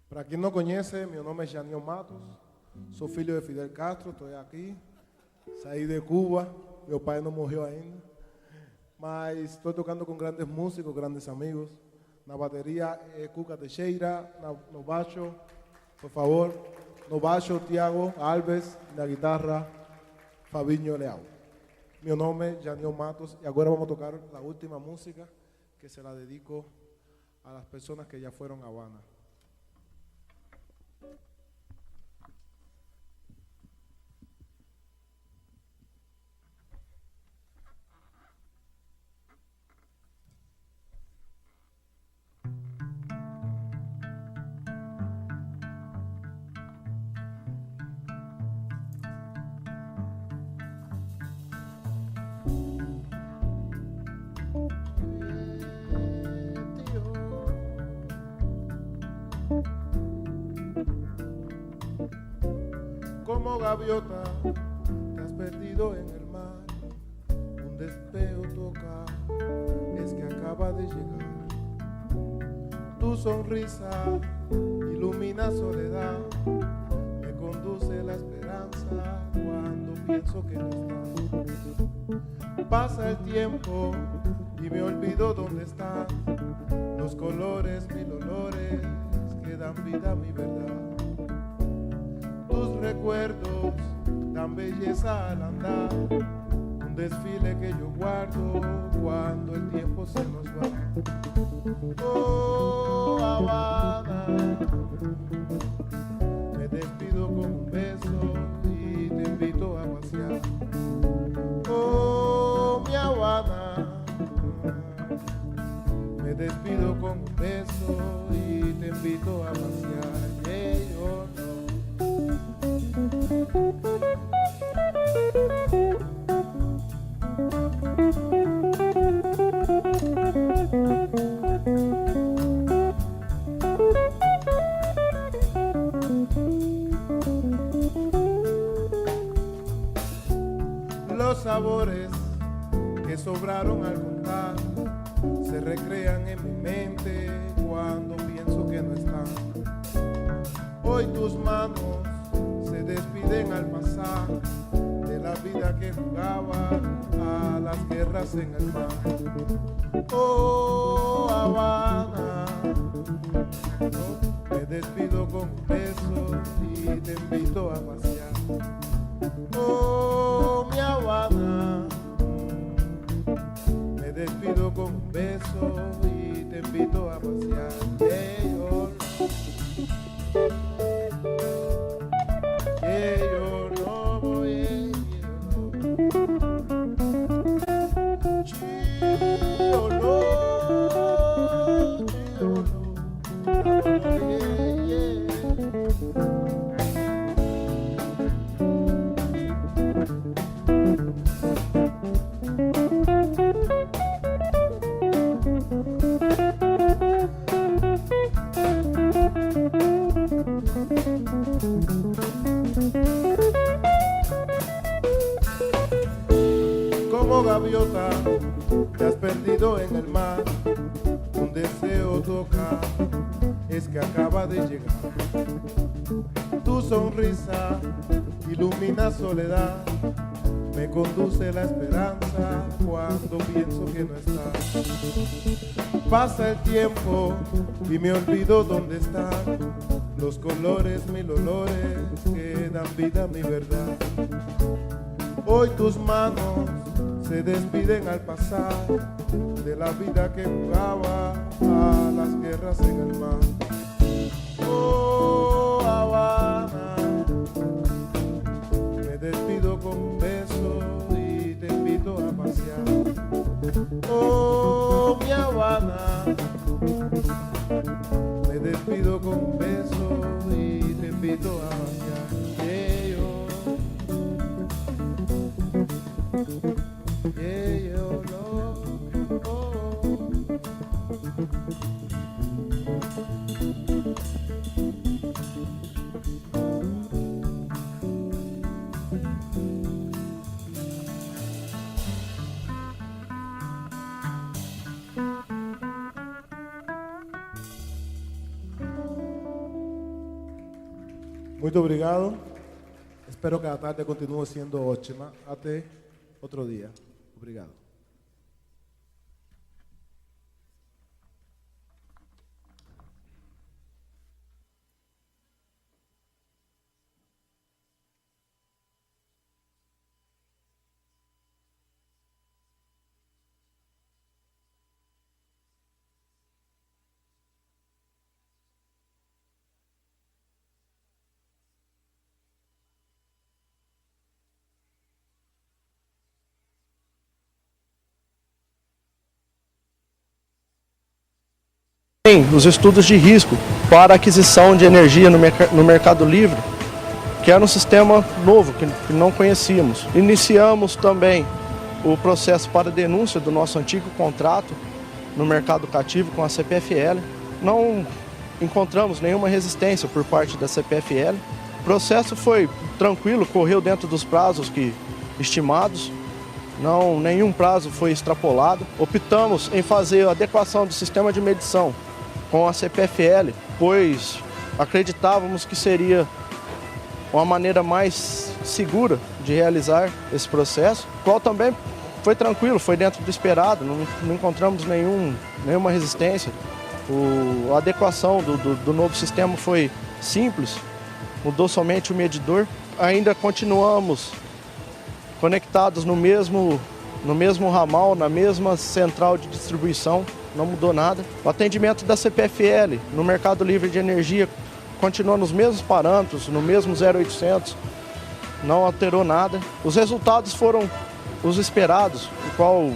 Para quem não conhece, meu nome é Janiel Matos, sou filho de Fidel Castro, estou aqui, saí de Cuba, meu pai não morreu ainda, mas estou tocando com grandes músicos, grandes amigos. Na bateria é Cuca Teixeira, no baixo, por favor, no baixo Tiago Alves, na guitarra Fabinho Leal. Meu nome é Janiel Matos e agora vamos a tocar a última música que se la dedico a las personas que ya fueron a Habana. Como gaviota te has perdido en el mar, un destello toca, es que acaba de llegar. Tu sonrisa ilumina soledad, me conduce la esperanza cuando pienso que no estás. Pasa el tiempo y me olvido dónde estás, los colores, mil olores que dan vida a mi verdad. Tus recuerdos dan belleza al andar, un desfile que yo guardo cuando el tiempo se nos va. Oh, Habana, me despido con un beso y te invito a pasear. Oh, mi Habana, me despido con un beso y te invito a pasear. Yeah, oh, no. Los sabores que sobraron al contar se recrean en mi mente cuando pienso que no están. Hoy tus manos se despiden al pasar de la vida que jugaba a las guerras en el mar. Oh, Habana, me despido con un beso y te invito a pasear. Oh, mi Habana, me despido con un beso y te invito a pasear. Hey, oh, yo no voy, como gaviota te has perdido en el mar, un deseo toca, es que acaba de llegar. Tu sonrisa ilumina soledad, me conduce la esperanza cuando pienso que no estás. Pasa el tiempo y me olvido dónde están los colores, mil olores que dan vida a mi verdad. Hoy tus manos se despiden al pasar de la vida que jugaba a las guerras en el mar. Oh, Habana, me despido con un beso y te invito a pasear. Oh, mi Habana, me despido con un beso y te invito a pasear. Muito obrigado. Espero que a tarde continue sendo ótima. Até outro dia. Obrigado. Os estudos de risco para aquisição de energia no Mercado Livre, que era um sistema novo, que não conhecíamos. Iniciamos também o processo para denúncia do nosso antigo contrato no mercado cativo com a CPFL. Não encontramos nenhuma resistência por parte da CPFL. O processo foi tranquilo, correu dentro dos prazos estimados. Nenhum prazo foi extrapolado. Optamos em fazer a adequação do sistema de medição com a CPFL, pois acreditávamos que seria uma maneira mais segura de realizar esse processo, qual também foi tranquilo, foi dentro do esperado, não encontramos nenhuma resistência. A adequação do novo sistema foi simples, mudou somente o medidor. Ainda continuamos conectados no mesmo ramal, na mesma central de distribuição, não mudou nada. O atendimento da CPFL no Mercado Livre de Energia continua nos mesmos parâmetros, no mesmo 0800, não alterou nada. Os resultados foram os esperados, o qual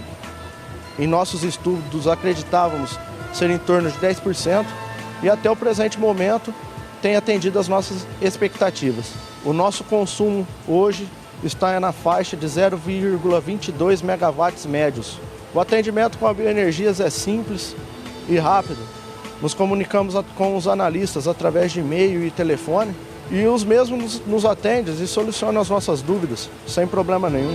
em nossos estudos acreditávamos ser em torno de 10%, e até o presente momento tem atendido as nossas expectativas. O nosso consumo hoje está na faixa de 0,22 megawatts médios. O atendimento com a Bioenergias é simples e rápido. Nos comunicamos com os analistas através de e-mail e telefone, e os mesmos nos atendem e solucionam as nossas dúvidas, sem problema nenhum.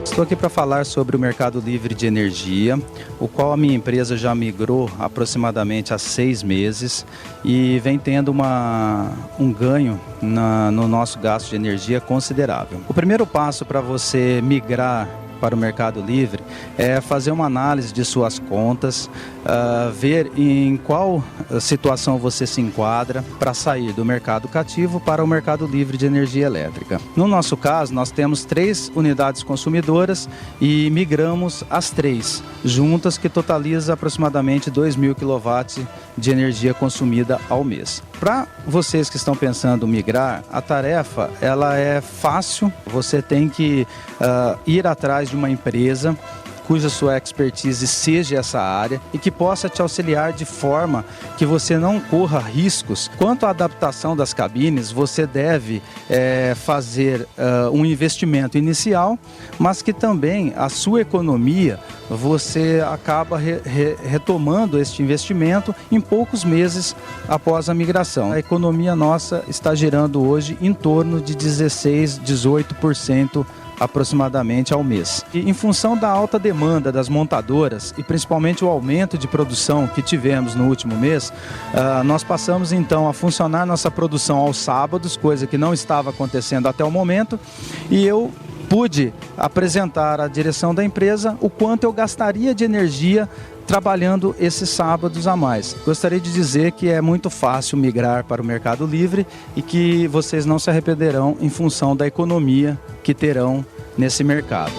Estou aqui para falar sobre o Mercado Livre de Energia, o qual a minha empresa já migrou aproximadamente há 6 meses e vem tendo um ganho no nosso gasto de energia considerável. O primeiro passo para você migrar para o Mercado Livre é fazer uma análise de suas contas, ver em qual situação você se enquadra para sair do mercado cativo para o Mercado Livre de Energia Elétrica. No nosso caso, nós temos 3 unidades consumidoras e migramos as 3 juntas, que totaliza aproximadamente 2.000 kW de energia consumida ao mês. Para vocês que estão pensando em migrar, a tarefa ela é fácil. Você tem que ir atrás de uma empresa cuja sua expertise seja essa área e que possa te auxiliar de forma que você não corra riscos. Quanto à adaptação das cabines, você deve fazer um investimento inicial, mas que também a sua economia você acaba retomando este investimento em poucos meses após a migração. A economia nossa está girando hoje em torno de 16, 18% aproximadamente ao mês. E em função da alta demanda das montadoras e principalmente o aumento de produção que tivemos no último mês, nós passamos então a funcionar nossa produção aos sábados, coisa que não estava acontecendo até o momento, e eu pude apresentar à direção da empresa o quanto eu gastaria de energia trabalhando esses sábados a mais. Gostaria de dizer que é muito fácil migrar para o Mercado Livre e que vocês não se arrependerão em função da economia que terão nesse mercado.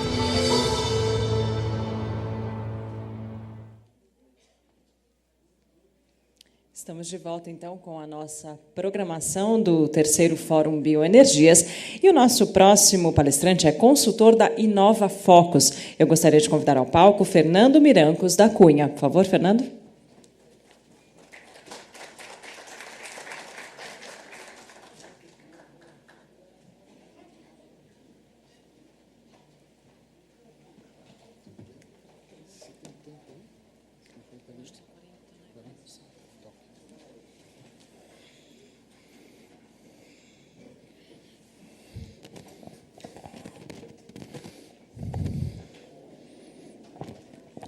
Estamos de volta, então, com a nossa programação do terceiro Fórum Bioenergias. E o nosso próximo palestrante é consultor da Inova Focus. Eu gostaria de convidar ao palco Fernando Mirancos da Cunha. Por favor, Fernando.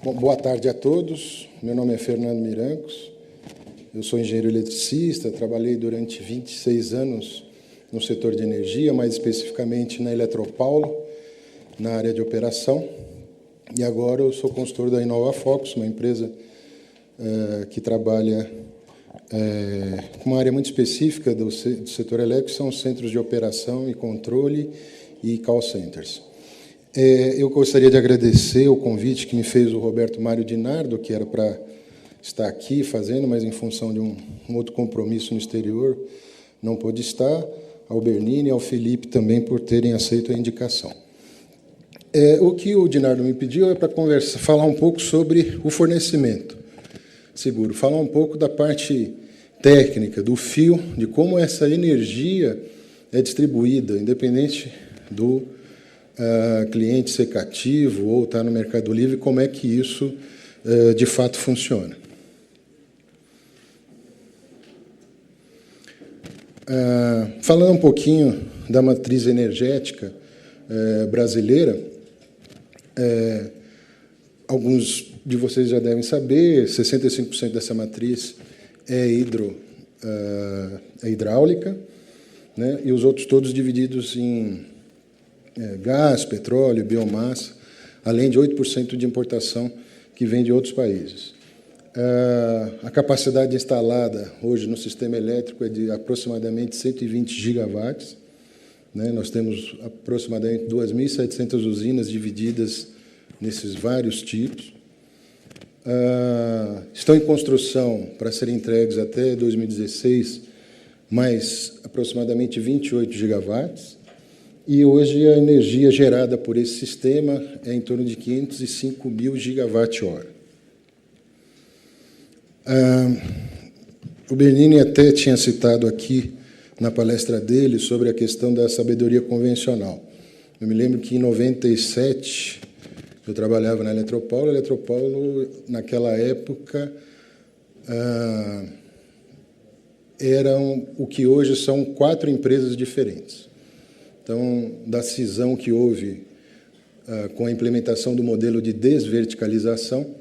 Bom, boa tarde a todos. Meu nome é Fernando Mirancos. Eu sou engenheiro eletricista, trabalhei durante 26 anos no setor de energia, mais especificamente na Eletropaulo, na área de operação. E agora eu sou consultor da Inova Focus, uma empresa que trabalha com uma área muito específica do setor elétrico, são os centros de operação e controle e call centers. Eu gostaria de agradecer o convite que me fez o Roberto Mário Dinardo, que era para estar aqui fazendo, mas em função de um outro compromisso no exterior, não pôde estar, ao Bernini e ao Felipe também por terem aceito a indicação. O que o Dinardo me pediu é para falar um pouco sobre o fornecimento seguro, falar um pouco da parte técnica, do fio, de como essa energia é distribuída, independente do cliente ser cativo ou estar no Mercado Livre, como é que isso de fato funciona. Falando um pouquinho da matriz energética brasileira, alguns de vocês já devem saber, 65% dessa matriz é hidráulica, né, e os outros todos divididos em gás, petróleo, biomassa, além de 8% de importação que vem de outros países. A capacidade instalada hoje no sistema elétrico é de aproximadamente 120 gigawatts. Né? Nós temos aproximadamente 2.700 usinas divididas nesses vários tipos. Estão em construção para serem entregues até 2016 mais aproximadamente 28 gigawatts. E hoje a energia gerada por esse sistema é em torno de 505 mil gigawatt-hora. O Bernini até tinha citado aqui na palestra dele sobre a questão da sabedoria convencional. Eu me lembro que em 97 eu trabalhava na Eletropaulo. A Eletropaulo, naquela época, eram o que hoje são 4 empresas diferentes. Então, da cisão que houve com a implementação do modelo de desverticalização,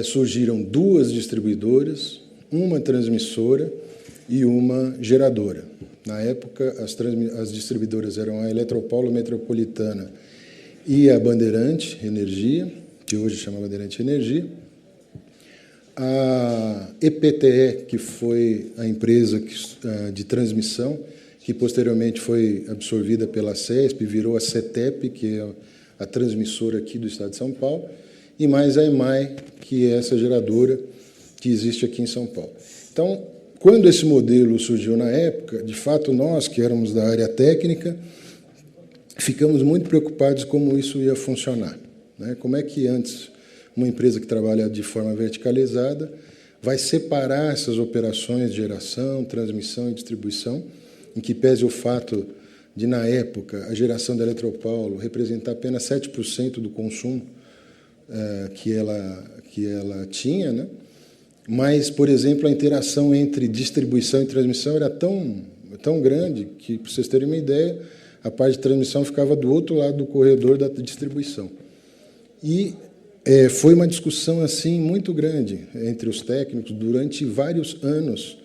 surgiram 2 distribuidoras, uma transmissora e uma geradora. Na época, as distribuidoras eram a Eletropaulo Metropolitana e a Bandeirante Energia, que hoje chama Bandeirante Energia. A EPTE, que foi a empresa de transmissão, que posteriormente foi absorvida pela CESP, virou a CETEP, que é a transmissora aqui do Estado de São Paulo, e mais a EMAI, que é essa geradora que existe aqui em São Paulo. Então, quando esse modelo surgiu na época, de fato, nós, que éramos da área técnica, ficamos muito preocupados como isso ia funcionar. Né? Como é que antes uma empresa que trabalha de forma verticalizada vai separar essas operações de geração, transmissão e distribuição, em que pese o fato de, na época, a geração da Eletropaulo representar apenas 7% do consumo que ela tinha, né? Mas, por exemplo, a interação entre distribuição e transmissão era tão grande que, para vocês terem uma ideia, a parte de transmissão ficava do outro lado do corredor da distribuição. E foi uma discussão assim muito grande entre os técnicos durante vários anos,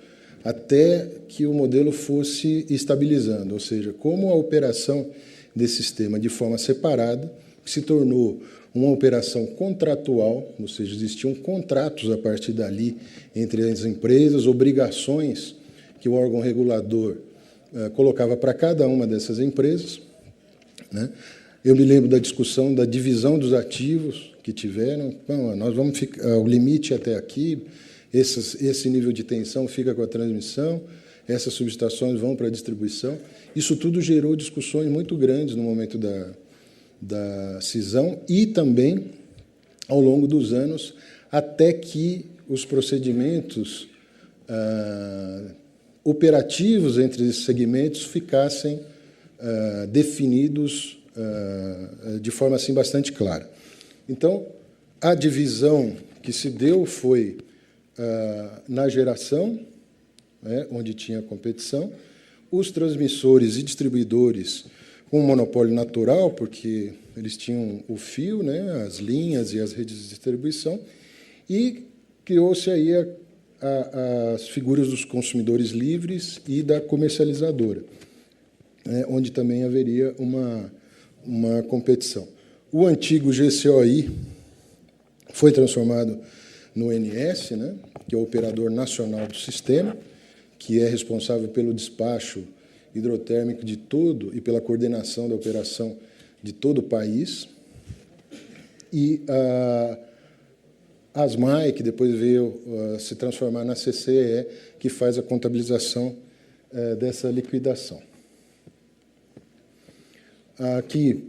até que o modelo fosse estabilizando, ou seja, como a operação desse sistema de forma separada se tornou uma operação contratual, ou seja, existiam contratos a partir dali entre as empresas, obrigações que o órgão regulador colocava para cada uma dessas empresas, né? Eu me lembro da discussão da divisão dos ativos que tiveram. Bom, nós vamos ficar, o limite até aqui, esse nível de tensão fica com a transmissão, essas subestações vão para a distribuição. Isso tudo gerou discussões muito grandes no momento da cisão e também ao longo dos anos, até que os procedimentos operativos entre esses segmentos ficassem definidos de forma assim bastante clara. Então, a divisão que se deu foi na geração, né, onde tinha competição, os transmissores e distribuidores com um monopólio natural, porque eles tinham o fio, né, as linhas e as redes de distribuição, e criou-se aí as figuras dos consumidores livres e da comercializadora, né, onde também haveria uma competição. O antigo GCOI foi transformado no NS, né, que é o operador nacional do sistema, que é responsável pelo despacho hidrotérmico de todo e pela coordenação da operação de todo o país. E a ASMAI, que depois veio se transformar na CCE, que faz a contabilização dessa liquidação. Aqui,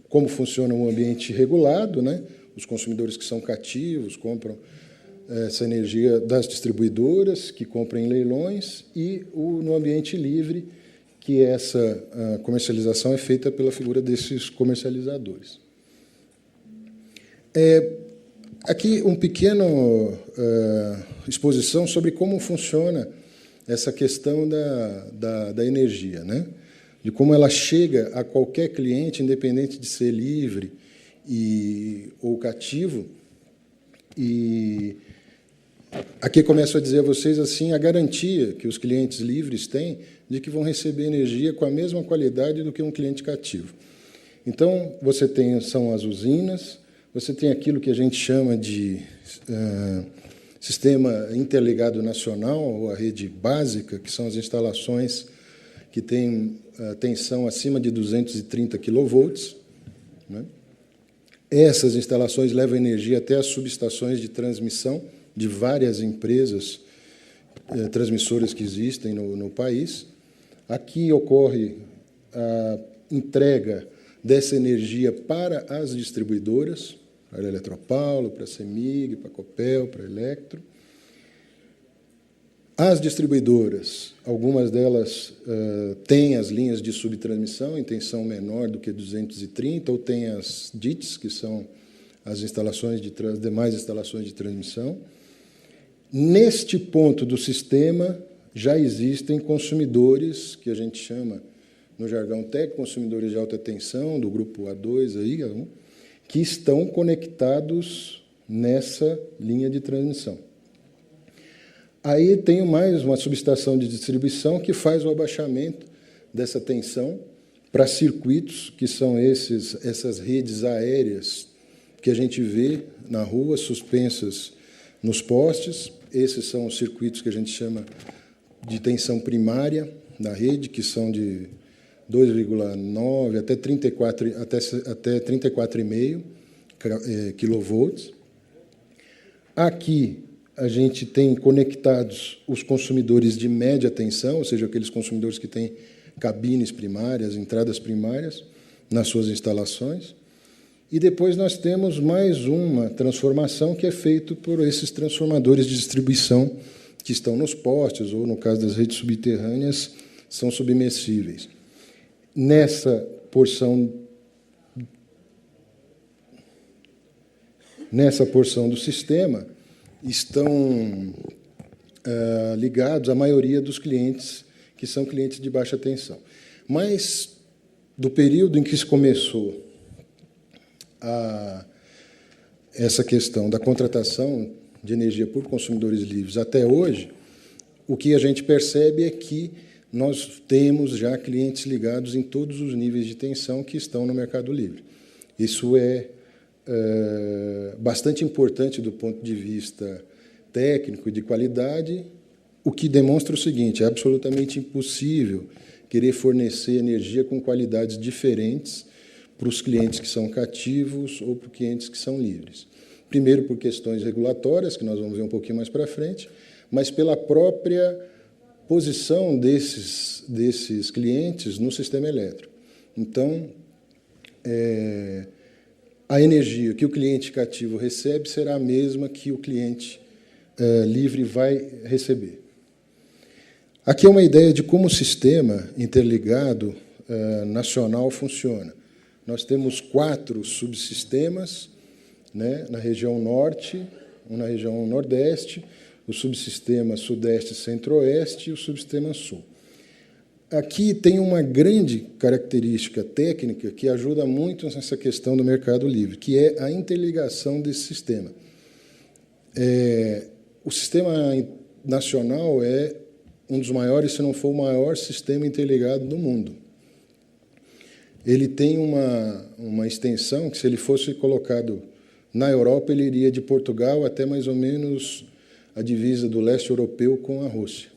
como funciona um ambiente regulado, né? Os consumidores que são cativos compram essa energia das distribuidoras, que compram em leilões, e no ambiente livre, que essa comercialização é feita pela figura desses comercializadores. Aqui um pequeno exposição sobre como funciona essa questão da energia, né? De como ela chega a qualquer cliente, independente de ser livre ou cativo. E aqui começo a dizer a vocês assim a garantia que os clientes livres têm de que vão receber energia com a mesma qualidade do que um cliente cativo. Então, são as usinas, você tem aquilo que a gente chama de Sistema Interligado Nacional, ou a rede básica, que são as instalações que têm tensão acima de 230 kV. Né? Essas instalações levam energia até as subestações de transmissão de várias empresas transmissoras que existem no país. Aqui ocorre a entrega dessa energia para as distribuidoras, para a Eletropaulo, para a CEMIG, para a Copel, para a Electro. As distribuidoras, algumas delas têm as linhas de subtransmissão em tensão menor do que 230, ou têm as DITs, que são as demais instalações de transmissão. Neste ponto do sistema, já existem consumidores, que a gente chama, no jargão técnico, consumidores de alta tensão, do grupo A2, aí, A1, que estão conectados nessa linha de transmissão. Aí tenho mais uma subestação de distribuição que faz o abaixamento dessa tensão para circuitos, que são essas redes aéreas que a gente vê na rua, suspensas nos postes. Esses são os circuitos que a gente chama de tensão primária da rede, que são de 2,9 até 34,5 kV. Aqui a gente tem conectados os consumidores de média tensão, ou seja, aqueles consumidores que têm cabines primárias, entradas primárias nas suas instalações. E depois nós temos mais uma transformação que é feita por esses transformadores de distribuição que estão nos postes, ou, no caso das redes subterrâneas, são submersíveis. Nessa porção do sistema estão ligados a maioria dos clientes que são clientes de baixa tensão. Mas, do período em que se começou essa questão da contratação de energia por consumidores livres até hoje, o que a gente percebe é que nós temos já clientes ligados em todos os níveis de tensão que estão no Mercado Livre. Isso é bastante importante do ponto de vista técnico e de qualidade, o que demonstra o seguinte: é absolutamente impossível querer fornecer energia com qualidades diferentes para os clientes que são cativos ou para os clientes que são livres. Primeiro, por questões regulatórias, que nós vamos ver um pouquinho mais para frente, mas pela própria posição desses clientes no sistema elétrico. Então, a energia que o cliente cativo recebe será a mesma que o cliente livre vai receber. Aqui é uma ideia de como o sistema interligado nacional funciona. Nós temos 4 subsistemas, né, na região norte, na região nordeste, o subsistema sudeste e centro-oeste e o subsistema sul. Aqui tem uma grande característica técnica que ajuda muito nessa questão do Mercado Livre, que é a interligação desse sistema. O sistema nacional é um dos maiores, se não for o maior sistema interligado do mundo. Ele tem uma extensão que, se ele fosse colocado na Europa, ele iria de Portugal até mais ou menos a divisa do leste europeu com a Rússia,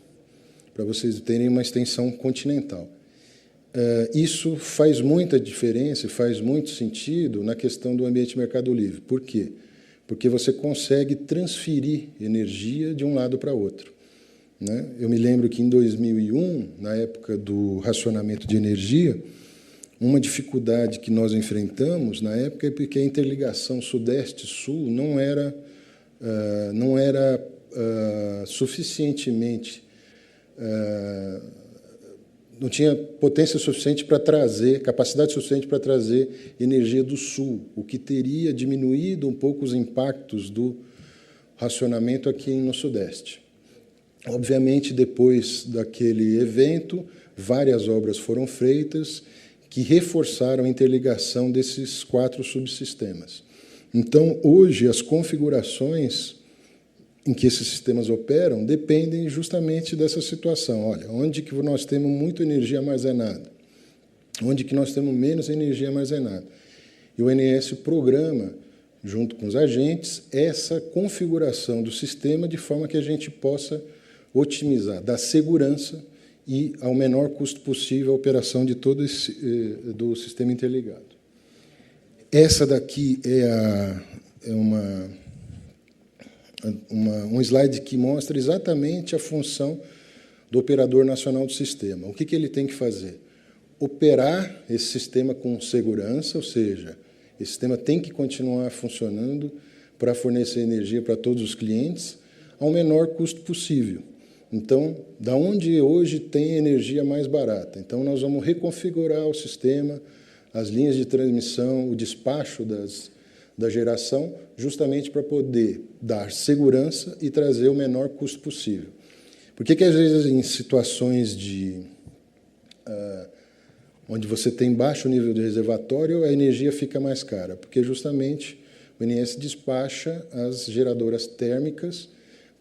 para vocês terem uma extensão continental. Isso faz muita diferença, faz muito sentido na questão do ambiente Mercado Livre. Por quê? Porque você consegue transferir energia de um lado para outro, né? Eu me lembro que, em 2001, na época do racionamento de energia, uma dificuldade que nós enfrentamos na época é porque a interligação Sudeste-Sul não era suficientemente, não tinha potência suficiente para trazer, capacidade suficiente para trazer energia do Sul, o que teria diminuído um pouco os impactos do racionamento aqui no Sudeste. Obviamente, depois daquele evento, várias obras foram feitas que reforçaram a interligação desses 4 subsistemas. Então, hoje, as configurações em que esses sistemas operam dependem justamente dessa situação. Olha, onde que nós temos muita energia armazenada? Onde que nós temos menos energia armazenada? E o ONS programa, junto com os agentes, essa configuração do sistema de forma que a gente possa otimizar, dar segurança e, ao menor custo possível, a operação de todo do sistema interligado. Essa daqui é um slide que mostra exatamente a função do operador nacional do sistema. O que ele tem que fazer? Operar esse sistema com segurança, ou seja, esse sistema tem que continuar funcionando para fornecer energia para todos os clientes ao menor custo possível. Então, da onde hoje tem energia mais barata? Então, nós vamos reconfigurar o sistema, as linhas de transmissão, o despacho da geração, justamente para poder dar segurança e trazer o menor custo possível. Por que, às vezes, em situações onde você tem baixo nível de reservatório, a energia fica mais cara? Porque, justamente, o ONS despacha as geradoras térmicas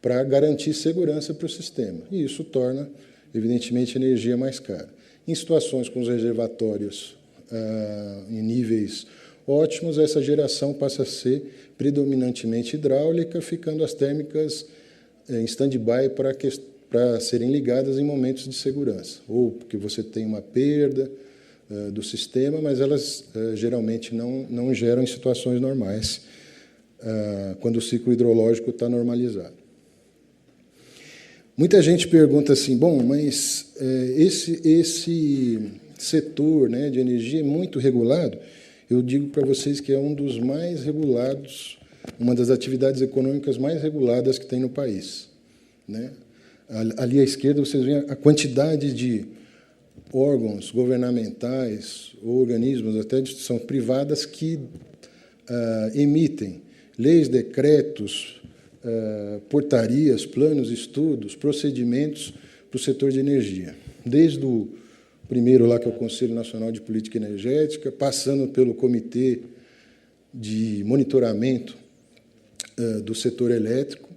para garantir segurança para o sistema. E isso torna, evidentemente, a energia mais cara. Em situações com os reservatórios em níveis ótimos, essa geração passa a ser predominantemente hidráulica, ficando as térmicas em stand-by para serem ligadas em momentos de segurança, ou porque você tem uma perda do sistema, mas elas geralmente não geram em situações normais, quando o ciclo hidrológico está normalizado. Muita gente pergunta assim, bom, mas esse setor, né, de energia é muito regulado? Eu digo para vocês que é um dos mais regulados, uma das atividades econômicas mais reguladas que tem no país, né? Ali à esquerda vocês veem a quantidade de órgãos governamentais ou organismos, até de instituições privadas, que emitem leis, decretos, portarias, planos, estudos, procedimentos para o setor de energia. Desde o primeiro lá que é o Conselho Nacional de Política Energética, passando pelo Comitê de Monitoramento do Setor Elétrico,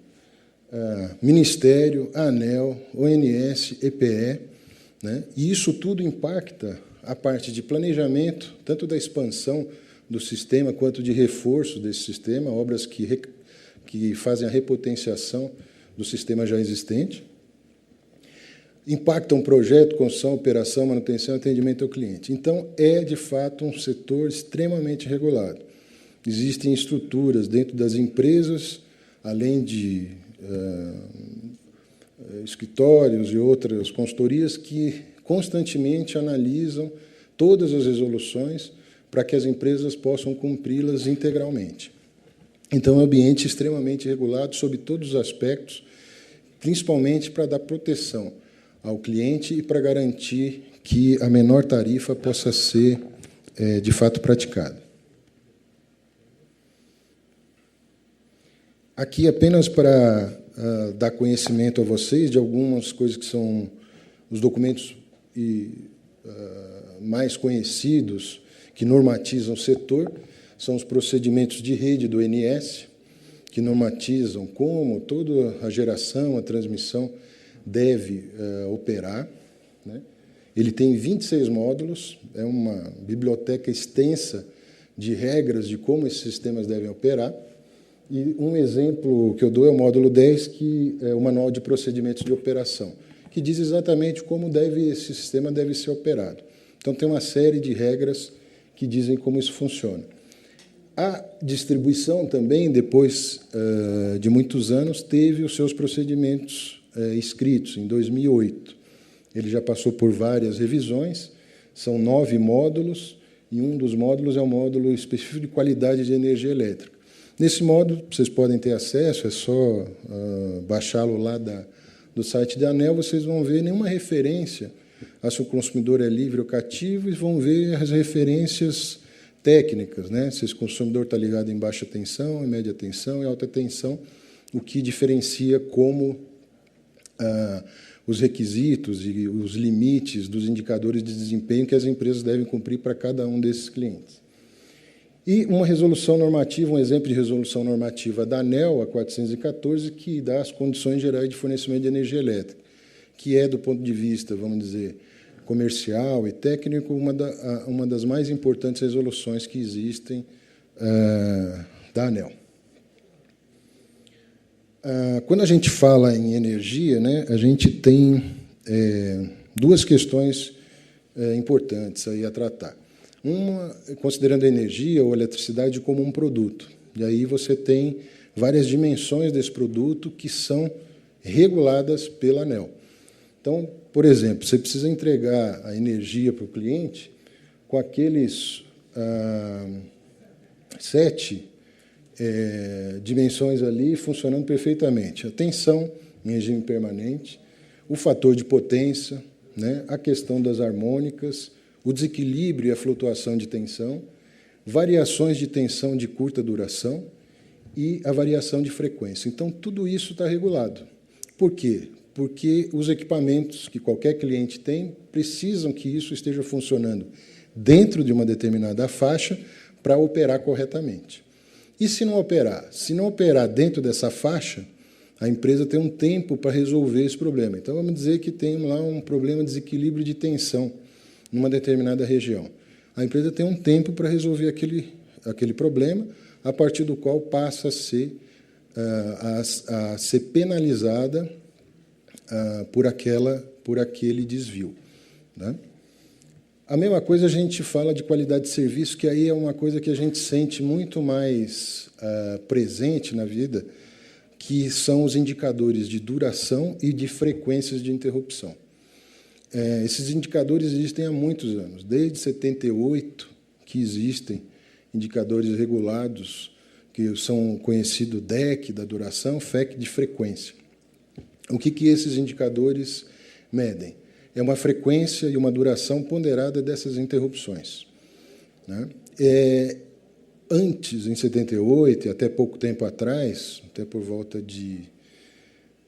Ministério, ANEEL, ONS, EPE, né? E isso tudo impacta a parte de planejamento, tanto da expansão do sistema quanto de reforço desse sistema, obras que fazem a repotenciação do sistema já existente. Impactam projeto, construção, operação, manutenção e atendimento ao cliente. Então, é, de fato, um setor extremamente regulado. Existem estruturas dentro das empresas, além de escritórios e outras consultorias que constantemente analisam todas as resoluções para que as empresas possam cumpri-las integralmente. Então, é um ambiente extremamente regulado sob todos os aspectos, principalmente para dar proteção ao cliente e para garantir que a menor tarifa possa ser, de fato, praticada. Aqui, apenas para dar conhecimento a vocês de algumas coisas que são os documentos mais conhecidos que normatizam o setor, são os procedimentos de rede do ONS, que normatizam como toda a geração, a transmissão deve operar, né? Ele tem 26 módulos, é uma biblioteca extensa de regras de como esses sistemas devem operar. E um exemplo que eu dou é o módulo 10, que é o Manual de Procedimentos de Operação, que diz exatamente como esse sistema deve ser operado. Então, tem uma série de regras que dizem como isso funciona. A distribuição também, depois de muitos anos, teve os seus procedimentos escritos, em 2008. Ele já passou por várias revisões, são 9 módulos, e um dos módulos é o módulo específico de qualidade de energia elétrica. Nesse módulo, vocês podem ter acesso, é só baixá-lo lá do site da ANEEL, vocês vão ver nenhuma referência a se o consumidor é livre ou cativo, e vão ver as referências técnicas, né? Se esse consumidor está ligado em baixa tensão, em média tensão e alta tensão, o que diferencia como os requisitos e os limites dos indicadores de desempenho que as empresas devem cumprir para cada um desses clientes. E uma resolução normativa, um exemplo de resolução normativa da ANEEL, a 414, que dá as condições gerais de fornecimento de energia elétrica, que é, do ponto de vista, vamos dizer, comercial e técnico, uma das mais importantes resoluções que existem da ANEEL. Quando a gente fala em energia, né, a gente tem duas questões importantes aí a tratar. Uma, considerando a energia ou a eletricidade como um produto. E aí você tem várias dimensões desse produto que são reguladas pela ANEEL. Então, por exemplo, você precisa entregar a energia para o cliente com aqueles 7 dimensões ali funcionando perfeitamente. A tensão em regime permanente, o fator de potência, né, a questão das harmônicas, o desequilíbrio e a flutuação de tensão, variações de tensão de curta duração e a variação de frequência. Então, tudo isso está regulado. Por quê? Porque os equipamentos que qualquer cliente tem precisam que isso esteja funcionando dentro de uma determinada faixa para operar corretamente. E se não operar? Se não operar dentro dessa faixa, a empresa tem um tempo para resolver esse problema. Então, vamos dizer que tem lá um problema de desequilíbrio de tensão numa determinada região. A empresa tem um tempo para resolver aquele problema, a partir do qual passa a ser penalizada por aquele desvio, né? A mesma coisa a gente fala de qualidade de serviço, que aí é uma coisa que a gente sente muito mais presente na vida, que são os indicadores de duração e de frequências de interrupção. Esses indicadores existem há muitos anos, desde 78 que existem indicadores regulados, que são conhecidos DEC, da duração, FEC, de frequência. O que esses indicadores medem? É uma frequência e uma duração ponderada dessas interrupções, né? Antes, em 78, e até pouco tempo atrás, até por volta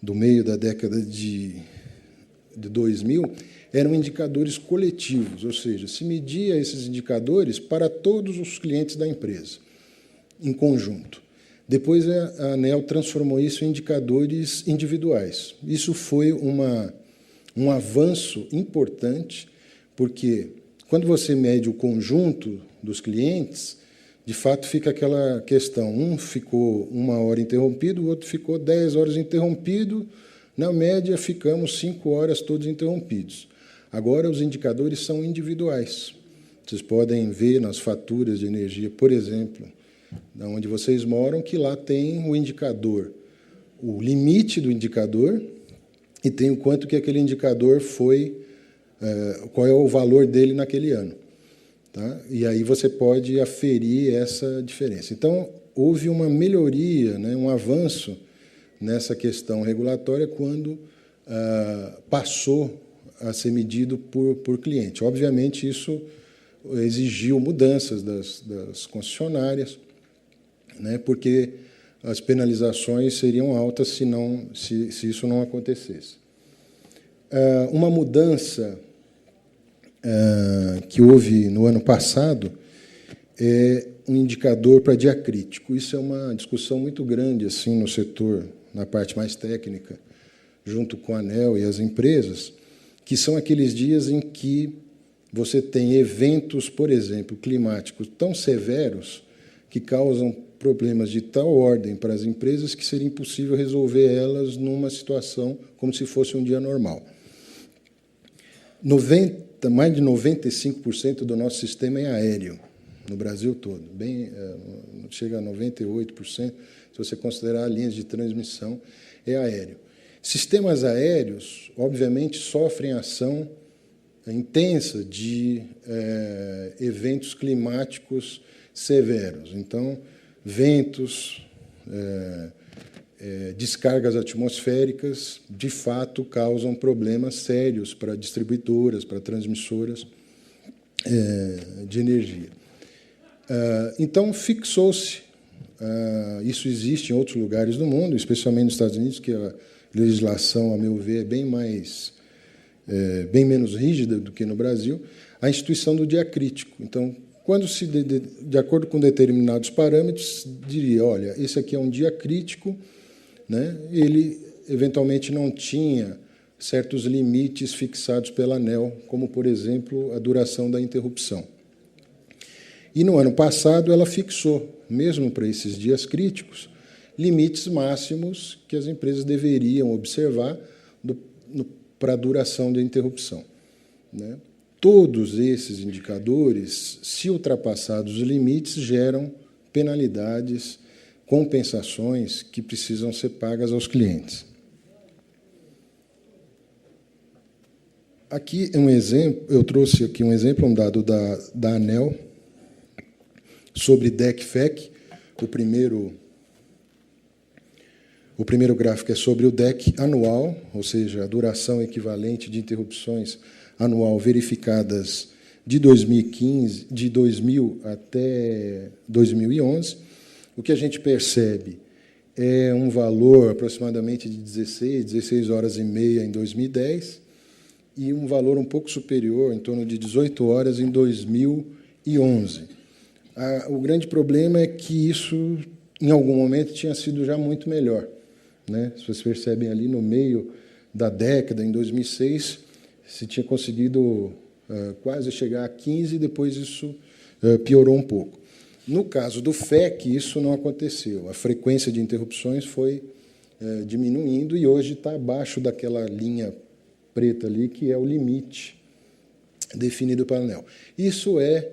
do meio da década de de 2000, eram indicadores coletivos, ou seja, se media esses indicadores para todos os clientes da empresa, em conjunto. Depois, a ANEEL transformou isso em indicadores individuais. Isso foi um avanço importante, porque, quando você mede o conjunto dos clientes, de fato, fica aquela questão, um ficou 1 hora interrompido, o outro ficou 10 horas interrompido, na média, ficamos 5 horas todos interrompidos. Agora, os indicadores são individuais. Vocês podem ver nas faturas de energia, por exemplo, da onde vocês moram, que lá tem o indicador, o limite do indicador, e tem o quanto que aquele indicador foi, qual é o valor dele naquele ano. Tá? E aí você pode aferir essa diferença. Então, houve uma melhoria, né, um avanço nessa questão regulatória quando passou a ser medido por cliente. Obviamente, isso exigiu mudanças das concessionárias, né, porque as penalizações seriam altas se isso não acontecesse. Uma mudança que houve no ano passado é um indicador para dia crítico. Isso é uma discussão muito grande assim no setor, na parte mais técnica, junto com a ANEEL e as empresas, que são aqueles dias em que você tem eventos, por exemplo, climáticos tão severos que causam problemas de tal ordem para as empresas que seria impossível resolver elas numa situação como se fosse um dia normal. Mais de 95% do nosso sistema é aéreo, no Brasil todo. Chega a 98%, se você considerar linhas de transmissão, é aéreo. Sistemas aéreos, obviamente, sofrem ação intensa de eventos climáticos severos. Então, ventos, descargas atmosféricas, de fato, causam problemas sérios para distribuidoras, para transmissoras de energia. Então, fixou-se, isso existe em outros lugares do mundo, especialmente nos Estados Unidos, que a legislação, a meu ver, é bem menos rígida do que no Brasil, a instituição do dia crítico. Então, quando se, de acordo com determinados parâmetros, diria, olha, esse aqui é um dia crítico, né? Ele, eventualmente, não tinha certos limites fixados pela ANEEL, como, por exemplo, a duração da interrupção. E, no ano passado, ela fixou, mesmo para esses dias críticos, limites máximos que as empresas deveriam observar para a duração da interrupção, né? Todos esses indicadores, se ultrapassados os limites, geram penalidades, compensações que precisam ser pagas aos clientes. Aqui é um exemplo, eu trouxe aqui um exemplo, um dado da ANEEL sobre DEC/FEC. O primeiro gráfico é sobre o DEC anual, ou seja, a duração equivalente de interrupções anual verificadas de 2000 até 2011. O que a gente percebe é um valor aproximadamente de 16 horas e meia em 2010 e um valor um pouco superior, em torno de 18 horas, em 2011. O grande problema é que isso, em algum momento, tinha sido já muito melhor, né? Se vocês percebem ali, no meio da década, em 2006, se tinha conseguido quase chegar a 15, e depois isso piorou um pouco. No caso do FEC, isso não aconteceu. A frequência de interrupções foi diminuindo e hoje está abaixo daquela linha preta ali, que é o limite definido pela ANEEL. Isso é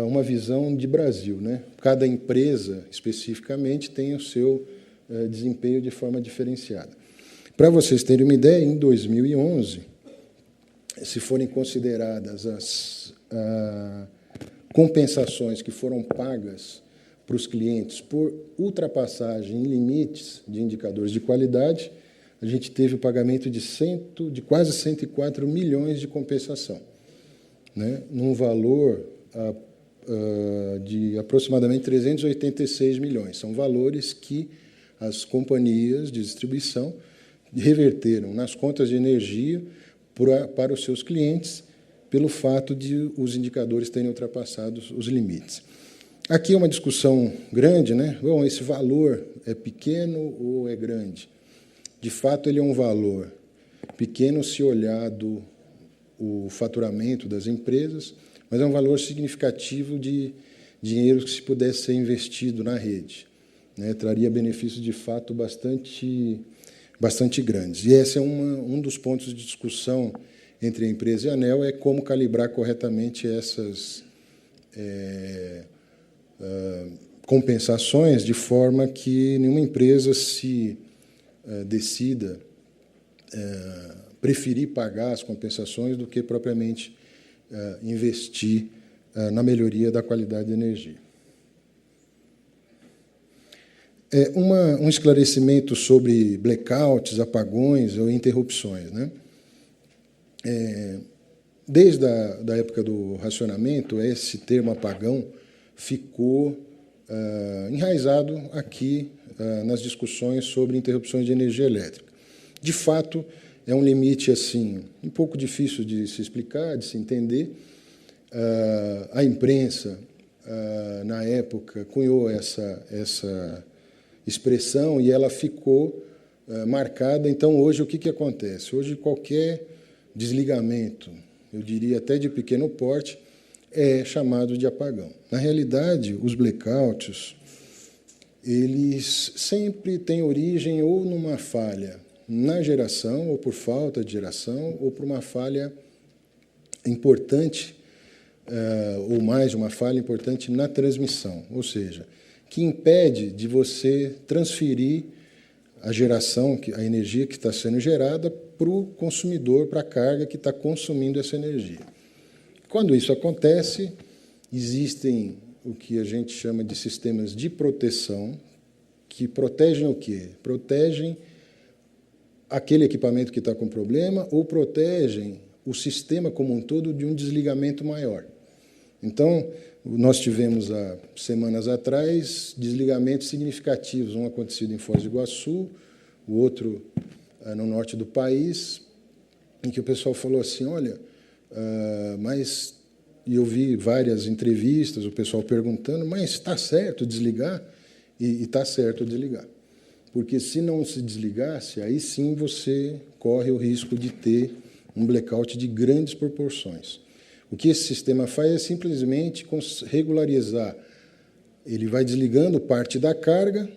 uma visão de Brasil, né? Cada empresa, especificamente, tem o seu desempenho de forma diferenciada. Para vocês terem uma ideia, em 2011, se forem consideradas as compensações que foram pagas para os clientes por ultrapassagem em limites de indicadores de qualidade, a gente teve o pagamento de quase 104 milhões de compensação, né, num valor de aproximadamente 386 milhões. São valores que as companhias de distribuição reverteram nas contas de energia para os seus clientes, pelo fato de os indicadores terem ultrapassado os limites. Aqui é uma discussão grande, né? Bom, esse valor é pequeno ou é grande? De fato, ele é um valor pequeno se olhado o faturamento das empresas, mas é um valor significativo de dinheiro que, se pudesse ser investido na rede, né? Traria benefícios, de fato, bastante grandes. E esse é um dos pontos de discussão entre a empresa e a ANEEL, é como calibrar corretamente essas compensações, de forma que nenhuma empresa se decida preferir pagar as compensações do que propriamente investir na melhoria da qualidade da energia. Um esclarecimento sobre blackouts, apagões ou interrupções, né? Desde a época do racionamento, esse termo apagão ficou enraizado aqui nas discussões sobre interrupções de energia elétrica. De fato, é um limite assim um pouco difícil de se explicar, de se entender. A imprensa, na época, cunhou essa expressão e ela ficou marcada. Então, hoje, o que acontece? Hoje, qualquer desligamento, eu diria até de pequeno porte, é chamado de apagão. Na realidade, os blackouts, eles sempre têm origem ou numa falha na geração, ou por falta de geração, ou por uma falha importante, ou mais de uma falha importante na transmissão, ou seja, que impede de você transferir a geração, a energia que está sendo gerada para o consumidor, para a carga que está consumindo essa energia. Quando isso acontece, existem o que a gente chama de sistemas de proteção, que protegem o quê? Protegem aquele equipamento que está com problema ou protegem o sistema como um todo de um desligamento maior. Então, nós tivemos, há semanas atrás, desligamentos significativos, um acontecido em Foz do Iguaçu, o outro no norte do país, em que o pessoal falou assim, olha, mas... E eu vi várias entrevistas, o pessoal perguntando, mas está certo desligar? E está certo desligar. Porque, se não se desligasse, aí sim você corre o risco de ter um blackout de grandes proporções. O que esse sistema faz é simplesmente regularizar. Ele vai desligando parte da carga,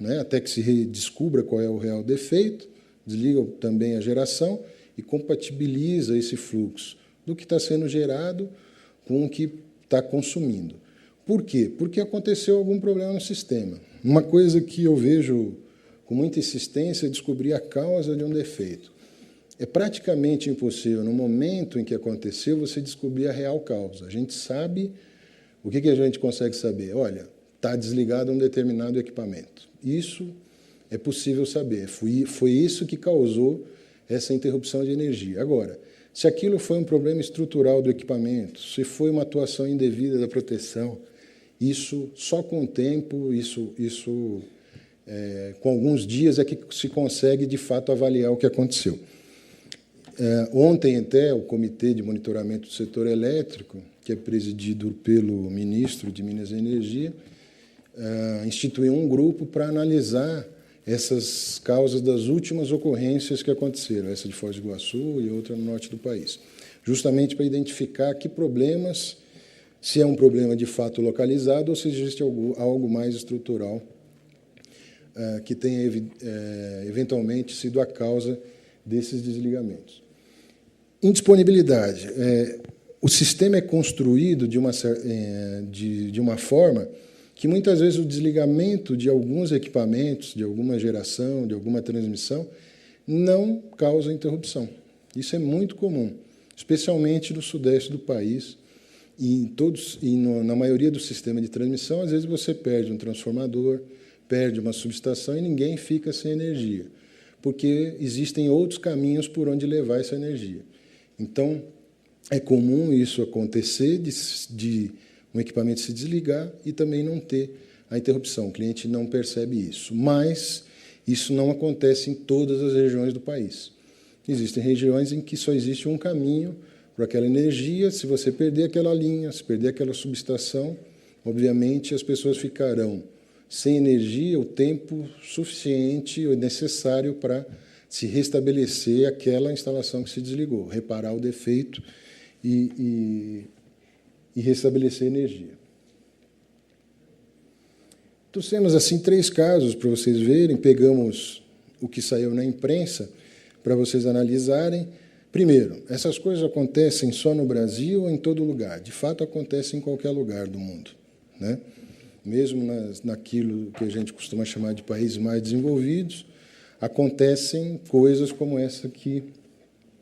né, até que se descubra qual é o real defeito, desliga também a geração e compatibiliza esse fluxo do que está sendo gerado com o que está consumindo. Por quê? Porque aconteceu algum problema no sistema. Uma coisa que eu vejo com muita insistência é descobrir a causa de um defeito. É praticamente impossível, no momento em que aconteceu, você descobrir a real causa. A gente sabe, o que a gente consegue saber? Olha, está desligado um determinado equipamento. Isso é possível saber. Foi isso que causou essa interrupção de energia. Agora, se aquilo foi um problema estrutural do equipamento, se foi uma atuação indevida da proteção, isso só com o tempo, com alguns dias é que se consegue, de fato, avaliar o que aconteceu. Ontem, até, o Comitê de Monitoramento do Setor Elétrico, que é presidido pelo ministro de Minas e Energia, instituiu um grupo para analisar essas causas das últimas ocorrências que aconteceram, essa de Foz do Iguaçu e outra no norte do país, justamente para identificar que problemas, se é um problema de fato localizado ou se existe algo mais estrutural que tenha eventualmente sido a causa desses desligamentos. Indisponibilidade. O sistema é construído de uma forma que muitas vezes o desligamento de alguns equipamentos, de alguma geração, de alguma transmissão, não causa interrupção. Isso é muito comum, especialmente no sudeste do país. Na maioria do sistema de transmissão, às vezes você perde um transformador, perde uma subestação e ninguém fica sem energia, porque existem outros caminhos por onde levar essa energia. Então, é comum isso acontecer, de um equipamento se desligar e também não ter a interrupção. O cliente não percebe isso. Mas isso não acontece em todas as regiões do país. Existem regiões em que só existe um caminho para aquela energia. Se você perder aquela linha, se perder aquela subestação, obviamente as pessoas ficarão sem energia o tempo suficiente ou necessário para se restabelecer aquela instalação que se desligou, reparar o defeito e restabelecer a energia. Trouxemos assim 3 casos para vocês verem, pegamos o que saiu na imprensa para vocês analisarem. Primeiro, essas coisas acontecem só no Brasil ou em todo lugar? De fato, acontecem em qualquer lugar do mundo, né? Mesmo naquilo que a gente costuma chamar de países mais desenvolvidos, acontecem coisas como essa que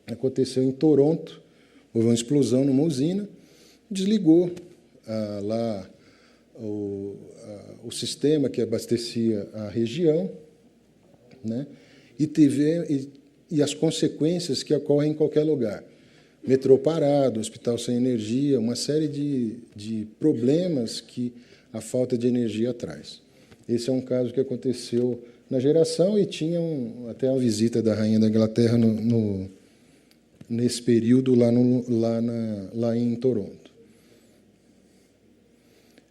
aconteceu em Toronto. Houve uma explosão numa usina, desligou lá o sistema que abastecia a região, né? E as consequências que ocorrem em qualquer lugar. Metrô parado, hospital sem energia, uma série de problemas que a falta de energia traz. Esse é um caso que aconteceu na geração e tinha até uma visita da Rainha da Inglaterra nesse período lá em Toronto.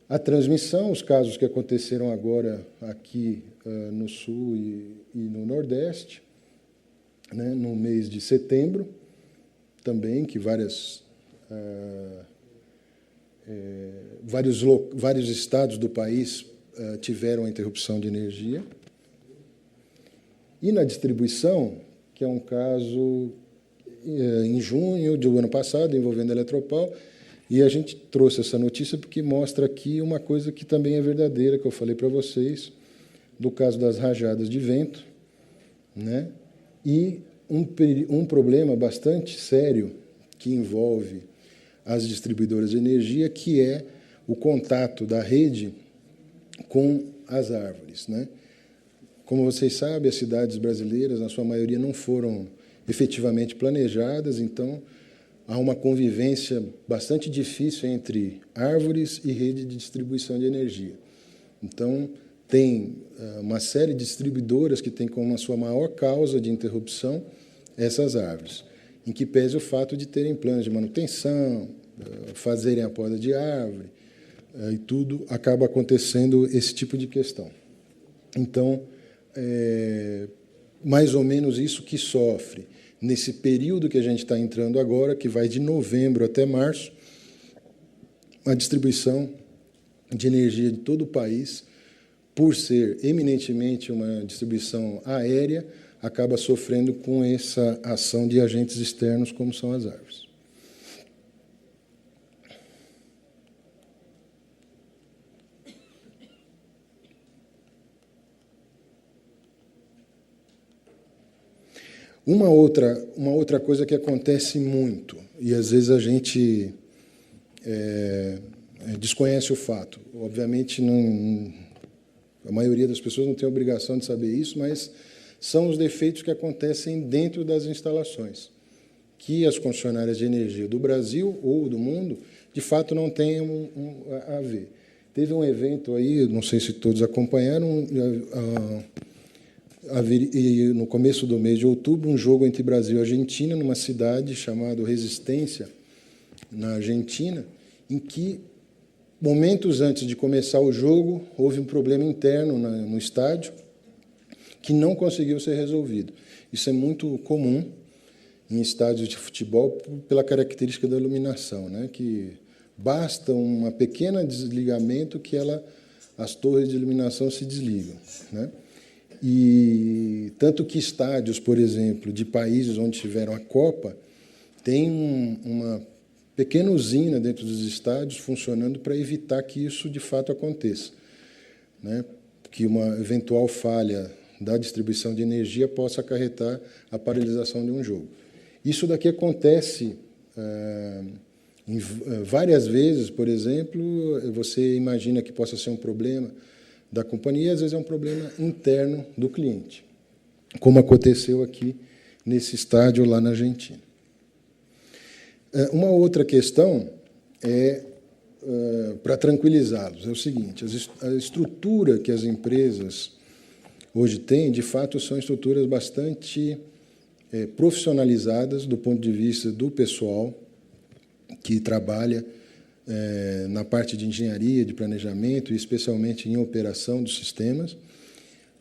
A transmissão, os casos que aconteceram agora aqui no Sul e no Nordeste, né, no mês de setembro, também, que vários estados do país tiveram a interrupção de energia. E na distribuição, que é um caso em junho do ano passado, envolvendo a Eletropaulo, e a gente trouxe essa notícia porque mostra aqui uma coisa que também é verdadeira, que eu falei para vocês, do caso das rajadas de vento, né? E um problema bastante sério que envolve as distribuidoras de energia, que é o contato da rede com as árvores, né? Como vocês sabem, as cidades brasileiras, na sua maioria, não foram efetivamente planejadas, então há uma convivência bastante difícil entre árvores e rede de distribuição de energia. Então, tem uma série de distribuidoras que têm como a sua maior causa de interrupção essas árvores, em que pese o fato de terem planos de manutenção, fazerem a poda de árvore, e tudo acaba acontecendo esse tipo de questão. Então, mais ou menos isso que sofre nesse período que a gente está entrando agora, que vai de novembro até março, a distribuição de energia de todo o país, por ser eminentemente uma distribuição aérea, acaba sofrendo com essa ação de agentes externos, como são as árvores. Uma outra coisa que acontece muito, e às vezes a gente desconhece o fato. Obviamente, a maioria das pessoas não tem a obrigação de saber isso, mas são os defeitos que acontecem dentro das instalações, que as concessionárias de energia do Brasil ou do mundo, de fato, não têm a ver. Teve um evento aí, não sei se todos acompanharam, no começo do mês de outubro, um jogo entre Brasil e Argentina, numa cidade chamada Resistência, na Argentina, em que, momentos antes de começar o jogo, houve um problema interno no estádio que não conseguiu ser resolvido. Isso é muito comum em estádios de futebol pela característica da iluminação, né? Que basta um pequeno desligamento que as torres de iluminação se desligam, né? E tanto que estádios, por exemplo, de países onde tiveram a Copa, tem uma pequena usina dentro dos estádios funcionando para evitar que isso de fato aconteça, né? Que uma eventual falha da distribuição de energia possa acarretar a paralisação de um jogo. Isso daqui acontece várias vezes. Por exemplo, você imagina que possa ser um problema da companhia, às vezes é um problema interno do cliente, como aconteceu aqui nesse estádio lá na Argentina. Uma outra questão para tranquilizá-los, é o seguinte: a estrutura que as empresas hoje têm, de fato, são estruturas bastante profissionalizadas do ponto de vista do pessoal que trabalha na parte de engenharia, de planejamento, e especialmente em operação dos sistemas.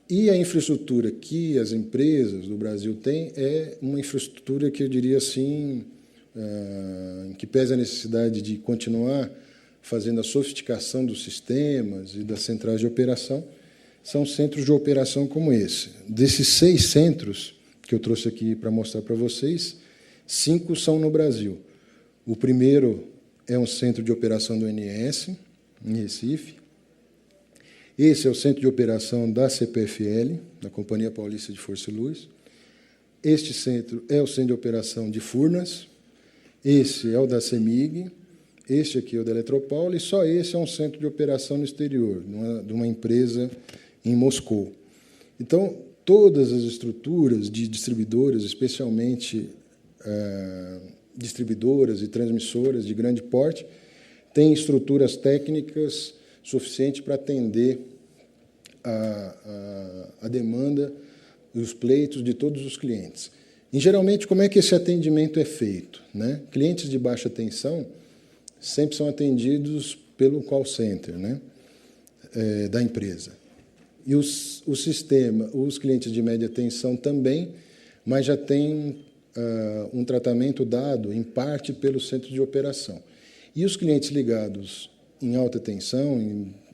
E a infraestrutura que as empresas do Brasil têm é uma infraestrutura que eu diria assim, que pesa a necessidade de continuar fazendo a sofisticação dos sistemas e das centrais de operação, são centros de operação como esse. Desses 6 centros que eu trouxe aqui para mostrar para vocês, 5 são no Brasil. O primeiro é um centro de operação do ONS, em Recife. Esse é o centro de operação da CPFL, da Companhia Paulista de Força e Luz. Este centro é o centro de operação de Furnas. Esse é o da CEMIG. Este aqui é o da Eletropaulo. E só esse é um centro de operação no exterior, de uma empresa em Moscou. Então, todas as estruturas de distribuidoras, especialmente distribuidoras e transmissoras de grande porte, têm estruturas técnicas suficientes para atender a demanda e os pleitos de todos os clientes. E, geralmente, como é que esse atendimento é feito, né? Clientes de baixa tensão sempre são atendidos pelo call center, né, da empresa. E o sistema, os clientes de média tensão também, mas já tem um tratamento dado, em parte, pelo centro de operação. E os clientes ligados em alta tensão,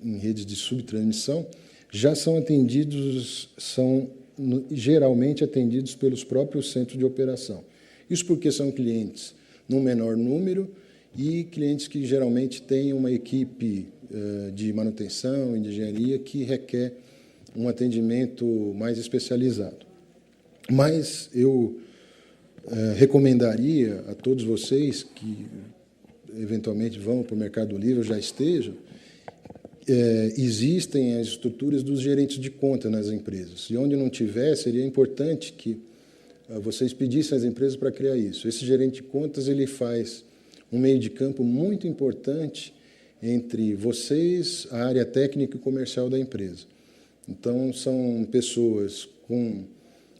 em redes de subtransmissão, já são atendidos, são geralmente atendidos pelos próprios centros de operação. Isso porque são clientes num menor número e clientes que geralmente têm uma equipe de manutenção e de engenharia que requer um atendimento mais especializado. Mas eu recomendaria a todos vocês que eventualmente vão para o Mercado Livre ou já estejam, existem as estruturas dos gerentes de conta nas empresas. E onde não tiver, seria importante que vocês pedissem às empresas para criar isso. Esse gerente de contas ele faz um meio de campo muito importante entre vocês, a área técnica e comercial da empresa. Então, são pessoas com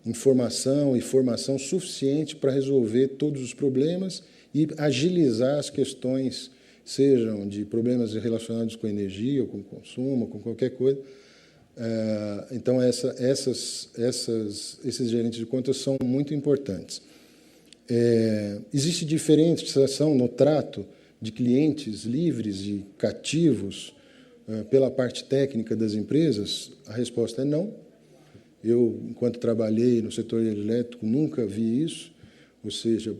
informação e formação suficiente para resolver todos os problemas e agilizar as questões, sejam de problemas relacionados com energia, ou com consumo, ou com qualquer coisa. Então, esses gerentes de contas são muito importantes. Existe diferenciação no trato de clientes livres e cativos pela parte técnica das empresas? A resposta é não. Eu, enquanto trabalhei no setor elétrico, nunca vi isso. Ou seja,